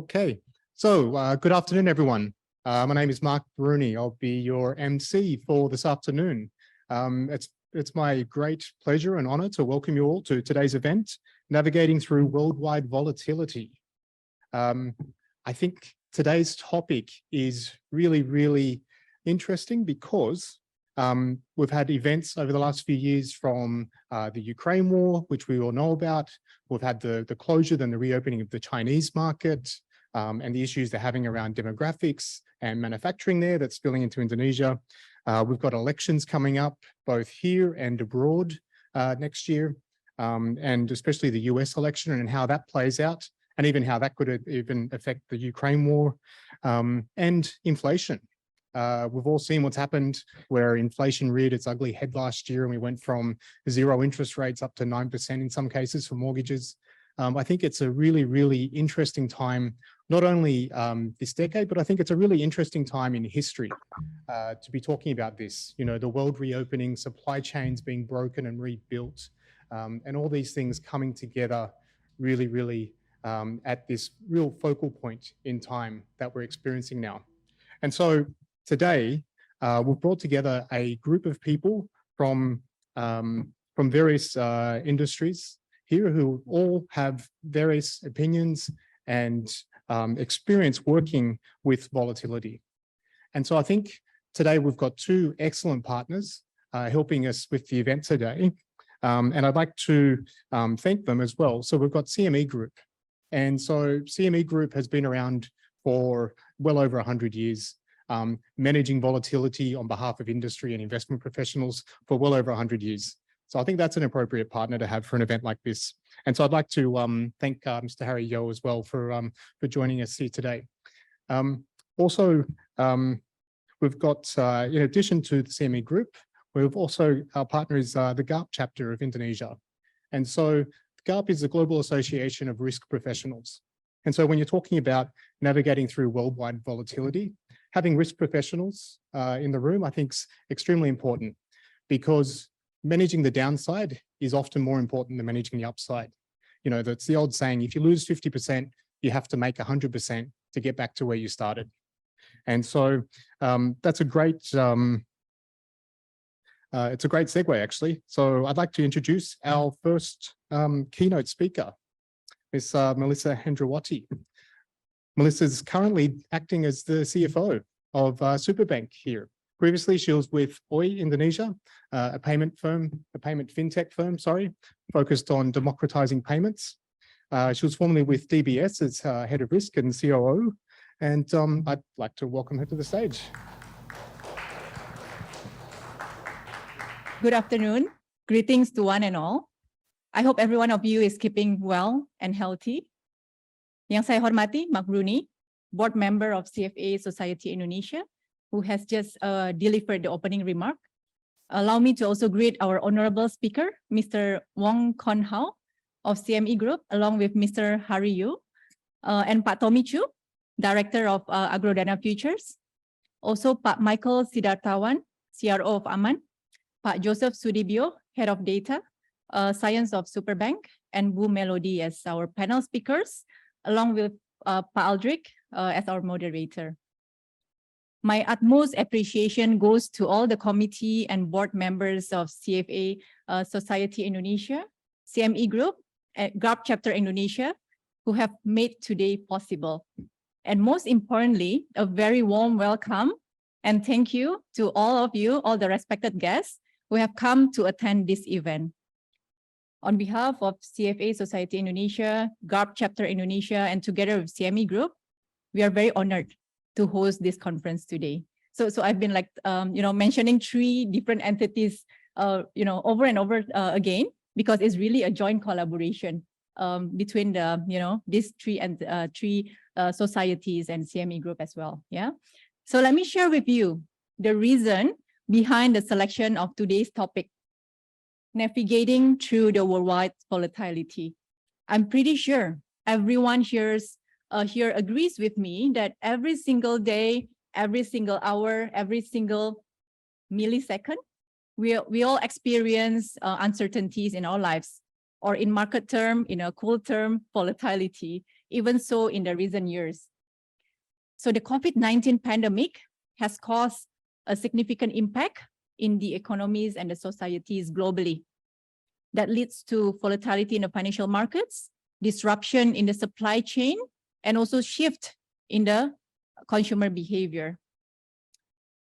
Okay, so good afternoon, everyone. My name is Mark Bruni. I'll be your MC for this afternoon. It's my great pleasure and honor to welcome you all to today's event, Navigating Through Worldwide Volatility. I think today's topic is really interesting because we've had events over the last few years from the Ukraine war, which we all know about. We've had the closure, then the reopening of the Chinese market, and the issues they're having around demographics and manufacturing there that's spilling into Indonesia. We've got elections coming up both here and abroad next year, and especially the US election and how that plays out, and even how that could even affect the Ukraine war, and inflation. We've all seen what's happened where inflation reared its ugly head last year and we went from 0 interest rates up to 9% in some cases for mortgages. I think it's a really interesting time, not only this decade, but I think it's a really interesting time in history to be talking about this. You know, the world reopening, supply chains being broken and rebuilt, and all these things coming together really at this real focal point in time that we're experiencing now. And so today, we've brought together a group of people from various industries here who all have various opinions and experience working with volatility. And so I think today we've got two excellent partners helping us with the event today. And I'd like to thank them as well. So we've got CME Group. And so CME Group has been around for well over 100 years. Managing volatility on behalf of industry and investment professionals for well over 100 years. So I think that's an appropriate partner to have for an event like this. And so I'd like to thank Mr. Harry Yeo as well for joining us here today. Also, we've got, in addition to the CME Group, we've also, our partner is the GARP chapter of Indonesia. And so GARP is the Global Association of Risk Professionals. And so when you're talking about navigating through worldwide volatility, having risk professionals in the room, I think is extremely important because managing the downside is often more important than managing the upside. You know, that's the old saying, if you lose 50%, you have to make 100% to get back to where you started. And so that's a great, it's a great segue actually. So I'd like to introduce our first keynote speaker, Ms. Melissa Hendrawati. Melissa is currently acting as the CFO of Superbank here. Previously, she was with Oi Indonesia, a payment fintech firm, focused on democratizing payments. She was formerly with DBS as head of risk and COO, and I'd like to welcome her to the stage. Good afternoon. Greetings to one and all. I hope every one of you is keeping well and healthy. Yang saya hormati, Mark Bruni, board member of CFA Society Indonesia, who has just delivered the opening remark. Allow me to also greet our honorable speaker, Mr. Wong Kon Hao of CME Group, along with Mr. Harry Yu, and Pak Tommy Chu, Director of Agrodana Futures. Also, Pak Michael Sidartawan, CRO of Aman, Pak Joseph Sudibyo, Head of Data, Science of Superbank, and Bu Melody as our panel speakers, along with Pa Aldrich as our moderator. My utmost appreciation goes to all the committee and board members of CFA Society Indonesia, CME Group, GARP Chapter Indonesia, who have made today possible. And most importantly, a very warm welcome and thank you to all of you, all the respected guests who have come to attend this event. On behalf of CFA Society Indonesia, GARP Chapter Indonesia, and together with CME Group, we are very honored to host this conference today. So I've been like, mentioning 3 different entities, over and over again, because it's really a joint collaboration between the, these three societies and CME Group as well. Yeah. So let me share with you the reason behind the selection of today's topic, navigating through the worldwide volatility. I'm pretty sure everyone here agrees with me that every single day, every single hour, every single millisecond, we all experience uncertainties in our lives, or in market term, in a cold term, volatility. even so in the recent years. So the COVID-19 pandemic has caused a significant impact in the economies and the societies globally. That leads to volatility in the financial markets, disruption in the supply chain, and also shift in the consumer behavior.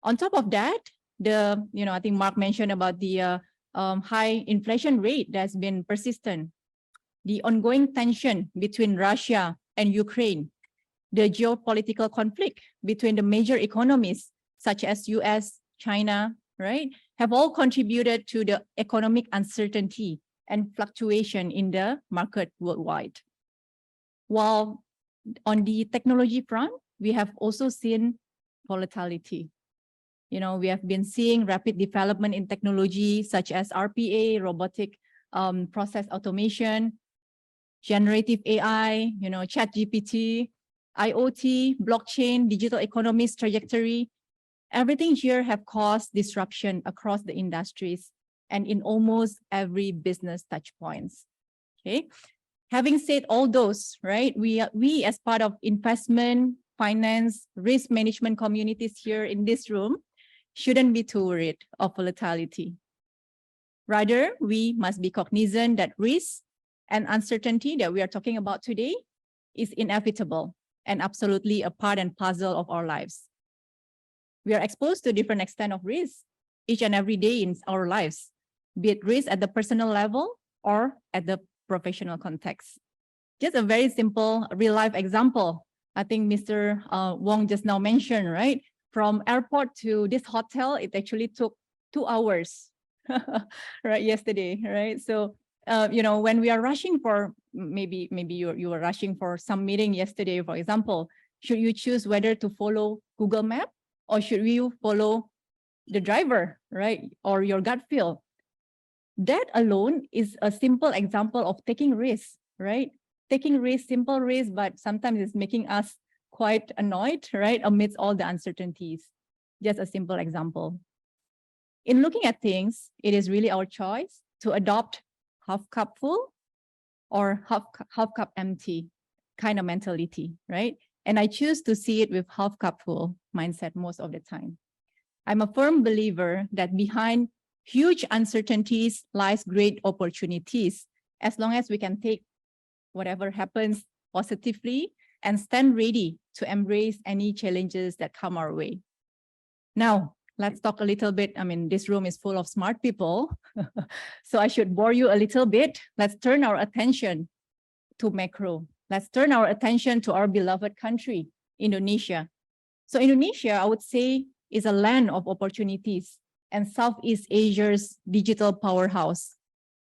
On top of that, I think Mark mentioned about the high inflation rate that's been persistent, the ongoing tension between Russia and Ukraine, the geopolitical conflict between the major economies such as US, China, right, have all contributed to the economic uncertainty and fluctuation in the market worldwide. While on the technology front, we have also seen volatility. We have been seeing rapid development in technology such as RPA, robotic process automation, generative AI, ChatGPT, IoT, blockchain, digital economy's trajectory. Everything here have caused disruption across the industries and in almost every business touch points. Okay. Having said all those, right, we as part of investment, finance, risk management communities here in this room shouldn't be too worried of volatility. Rather, we must be cognizant that risk and uncertainty that we are talking about today is inevitable and absolutely a part and parcel of our lives. We are exposed to different extent of risk each and every day in our lives, be it risk at the personal level or at the professional context. Just a very simple real life example. I think Mr. Wong just now mentioned, right? From airport to this hotel, it actually took 2 hours, right? Yesterday, right? So, when we are rushing for, maybe you were rushing for some meeting yesterday, for example, should you choose whether to follow Google Map or should you follow the driver, right? Or your gut feel? That alone is a simple example of taking risks, right? Taking risks, simple risks, but sometimes it's making us quite annoyed, right? Amidst all the uncertainties. Just a simple example. In looking at things, it is really our choice to adopt half cup full or half cup empty kind of mentality, right? And I choose to see it with half cup full mindset most of the time. I'm a firm believer that behind huge uncertainties lies great opportunities, as long as we can take whatever happens positively and stand ready to embrace any challenges that come our way. Now, let's talk a little bit. I mean, this room is full of smart people, so I should bore you a little bit. Let's turn our attention to macro. Let's turn our attention to our beloved country, Indonesia. So Indonesia, I would say, is a land of opportunities and Southeast Asia's digital powerhouse.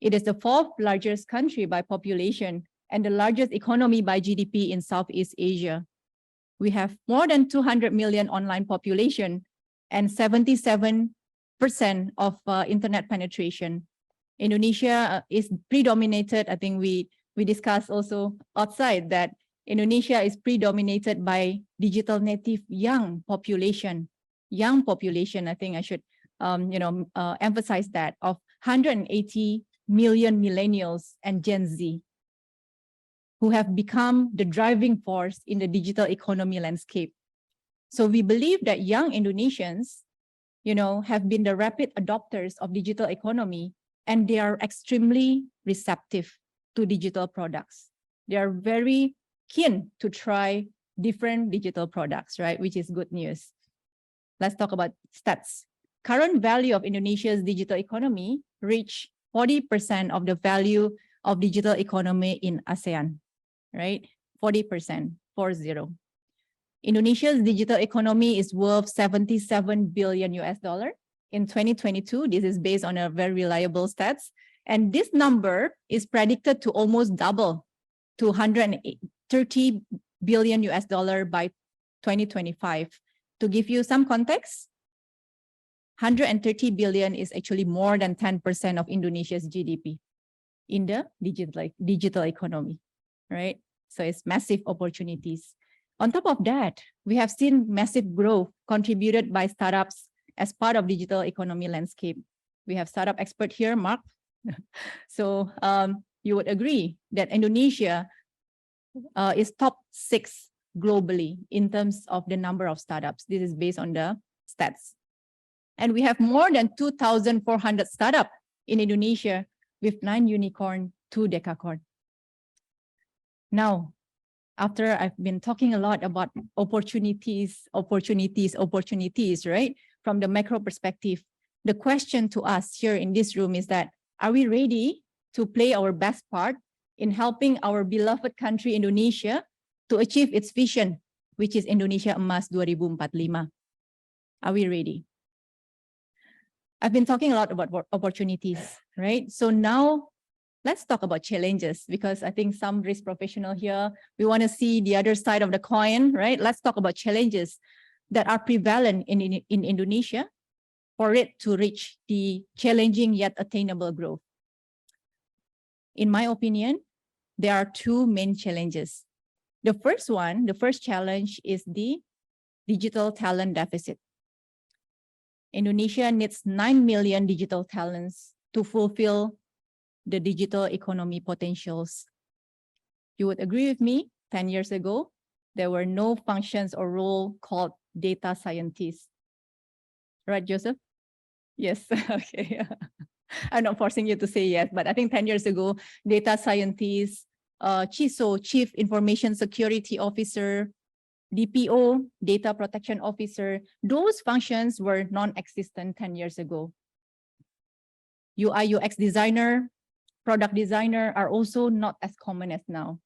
It is the 4th largest country by population and the largest economy by GDP in Southeast Asia. We have more than 200 million online population and 77% of internet penetration. Indonesia is predominated, I think we discussed also outside that Indonesia is predominated by digital native young population. Young population, I think I should emphasize that, of 180 million millennials and Gen Z who have become the driving force in the digital economy landscape. So we believe that young Indonesians, have been the rapid adopters of digital economy, and they are extremely receptive to digital products. They are very keen to try different digital products, right? Which is good news. Let's talk about stats. Current value of Indonesia's digital economy reached 40% of the value of digital economy in ASEAN, right? 40%, 40. Indonesia's digital economy is worth $77 billion in 2022. This is based on a very reliable stats. And this number is predicted to almost double to $130 billion by 2025. To give you some context, 130 billion is actually more than 10% of Indonesia's GDP in the digital economy, right? So it's massive opportunities. On top of that, we have seen massive growth contributed by startups as part of digital economy landscape. We have startup expert here, Mark. So you would agree that Indonesia is top 6 globally in terms of the number of startups. This is based on the stats. And we have more than 2,400 startups in Indonesia with 9 unicorn, 2 decacorn. Now, after I've been talking a lot about opportunities, right? From the macro perspective, the question to us here in this room is that, are we ready to play our best part in helping our beloved country, Indonesia, to achieve its vision, which is Indonesia Emas 2045? Are we ready? I've been talking a lot about opportunities, right? So now let's talk about challenges, because I think some risk professional here, we want to see the other side of the coin, right? Let's talk about challenges that are prevalent in Indonesia for it to reach the challenging yet attainable growth. In my opinion, there are 2 main challenges. The first challenge is the digital talent deficit. Indonesia needs 9 million digital talents to fulfill the digital economy potentials. You would agree with me, 10 years ago, there were no functions or role called data scientists. Right, Joseph? Yes, okay. I'm not forcing you to say yes, but I think 10 years ago, data scientists, CISO, Chief Information Security Officer, DPO, Data Protection Officer, those functions were non-existent 10 years ago. UI, UX designer, product designer are also not as common as now.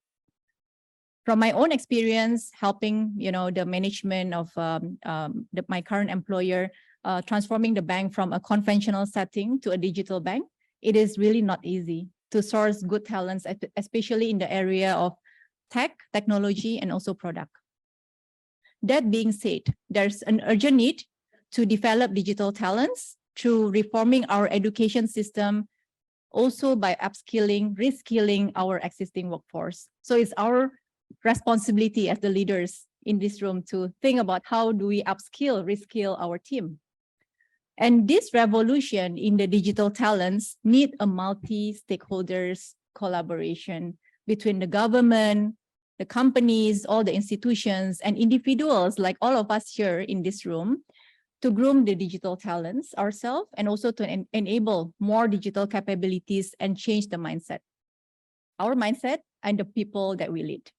From my own experience, helping the management of my current employer, transforming the bank from a conventional setting to a digital bank, it is really not easy to source good talents, especially in the area of technology, and also product. That being said, there's an urgent need to develop digital talents through reforming our education system, also by upskilling, reskilling our existing workforce. So it's our responsibility as the leaders in this room to think about how do we upskill, reskill our team. And this revolution in the digital talents need a multi-stakeholders collaboration between the government, the companies, all the institutions, and individuals like all of us here in this room to groom the digital talents ourselves, and also to enable more digital capabilities and change the mindset, our mindset and the people that we lead.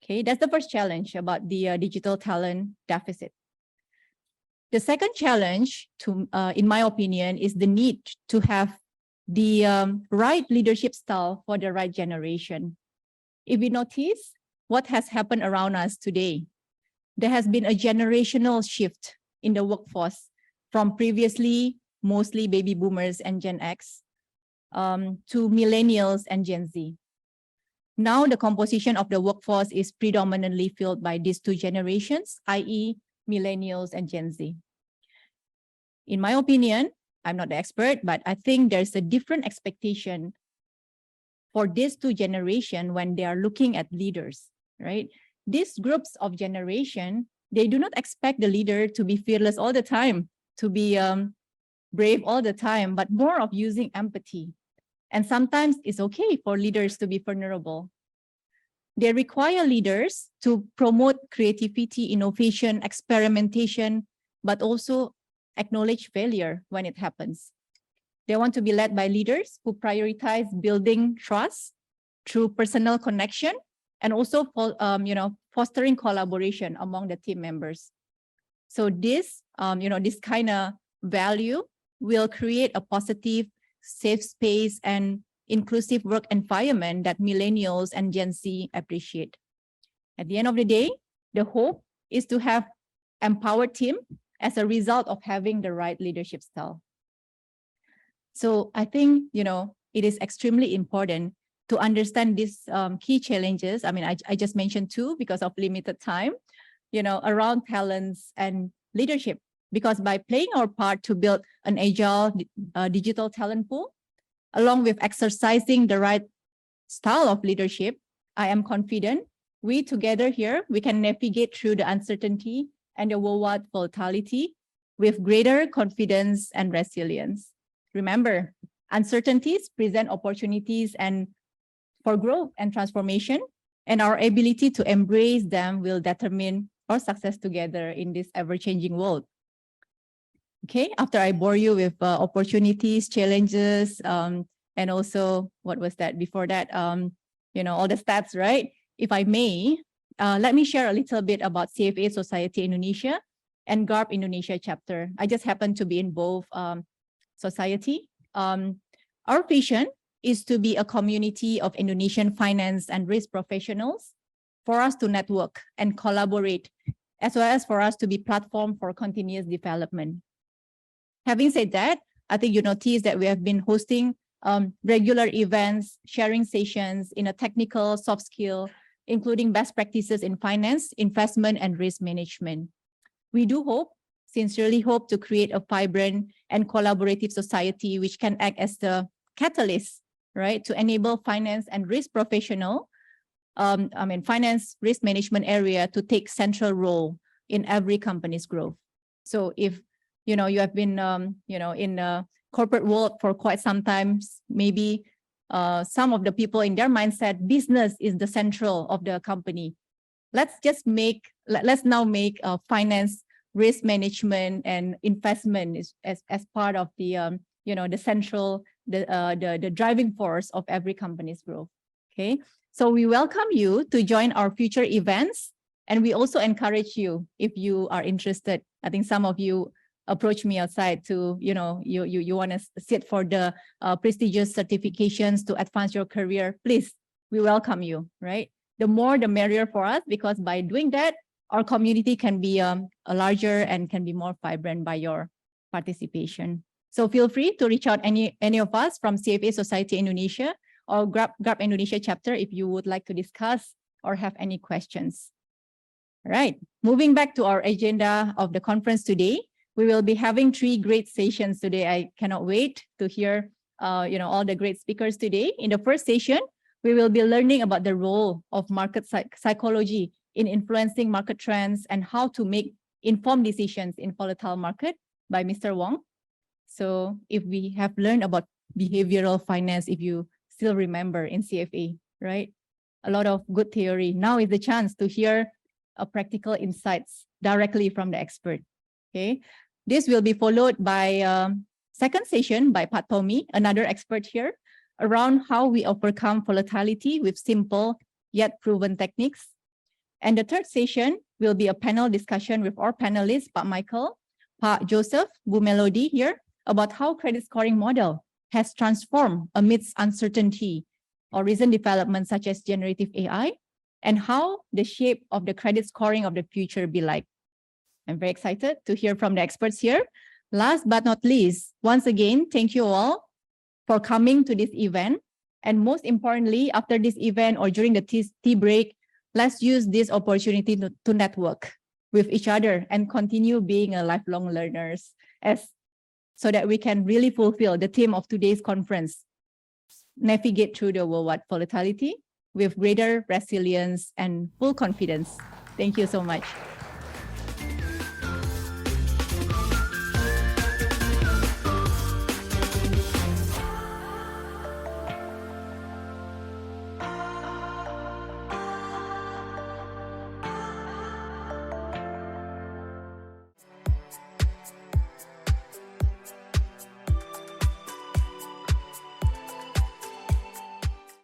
Okay, that's the first challenge about the digital talent deficit. The second challenge, in my opinion, is the need to have the right leadership style for the right generation. If we notice what has happened around us today, there has been a generational shift in the workforce from previously mostly baby boomers and Gen X to millennials and Gen Z. Now the composition of the workforce is predominantly filled by these 2 generations, i.e. millennials and Gen Z. In my opinion, I'm not the expert, but I think there's a different expectation for these 2 generations when they are looking at leaders, right? These groups of generation, they do not expect the leader to be fearless all the time, to be brave all the time, but more of using empathy. And sometimes it's okay for leaders to be vulnerable. They require leaders to promote creativity, innovation, experimentation, but also acknowledge failure when it happens. They want to be led by leaders who prioritize building trust through personal connection, and also fostering collaboration among the team members. So this, this kind of value will create a positive, safe space and inclusive work environment that millennials and Gen Z appreciate. At the end of the day, the hope is to have empowered team as a result of having the right leadership style. So I think, it is extremely important to understand these key challenges. I mean, I just mentioned 2 because of limited time, around talents and leadership, because by playing our part to build an agile digital talent pool, along with exercising the right style of leadership, I am confident we together here, we can navigate through the uncertainty and the worldwide volatility with greater confidence and resilience. Remember, uncertainties present opportunities and for growth and transformation, and our ability to embrace them will determine our success together in this ever-changing world. Okay, after I bore you with opportunities, challenges, and also, what was that before that? All the stats, right? If I may, let me share a little bit about CFA Society Indonesia and GARP Indonesia chapter. I just happen to be in both society. Our vision is to be a community of Indonesian finance and risk professionals for us to network and collaborate, as well as for us to be platform for continuous development. Having said that, I think you notice that we have been hosting regular events, sharing sessions in a technical, soft skill, including best practices in finance, investment, and risk management. We do sincerely hope to create a vibrant and collaborative society which can act as the catalyst, right, to enable finance and risk professional, finance risk management area to take central role in every company's growth. So if you have been in the corporate world for quite some time, maybe some of the people in their mindset, business is the central of the company. Let's now make finance, risk management, and investment as part of the the central, the driving force of every company's growth. Okay, so we welcome you to join our future events, and we also encourage you, if you are interested. I think some of you approach me outside to, you want to sit for the prestigious certifications to advance your career. Please, we welcome you, right? The more, the merrier for us, because by doing that, our community can be larger and can be more vibrant by your participation. So feel free to reach out any of us from CFA Society Indonesia or GARP Indonesia chapter if you would like to discuss or have any questions. All right, moving back to our agenda of the conference today. We will be having 3 great sessions today. I cannot wait to hear, all the great speakers today. In the first session, we will be learning about the role of market psychology in influencing market trends and how to make informed decisions in volatile market by Mr. Wong. So if we have learned about behavioral finance, if you still remember in CFA, right? A lot of good theory. Now is the chance to hear practical insights directly from the expert. Okay. This will be followed by second session by Pat Tommy, another expert here, around how we overcome volatility with simple yet proven techniques. And the third session will be a panel discussion with our panelists, Pak Michael, Pak Joseph, Bu Melody here, about how credit scoring model has transformed amidst uncertainty or recent developments such as generative AI, and how the shape of the credit scoring of the future be like. I'm very excited to hear from the experts here. Last but not least, once again, thank you all for coming to this event. And most importantly, after this event or during the tea break, let's use this opportunity to network with each other and continue being a lifelong learners, so that we can really fulfill the theme of today's conference, navigate through the worldwide volatility with greater resilience and full confidence. Thank you so much.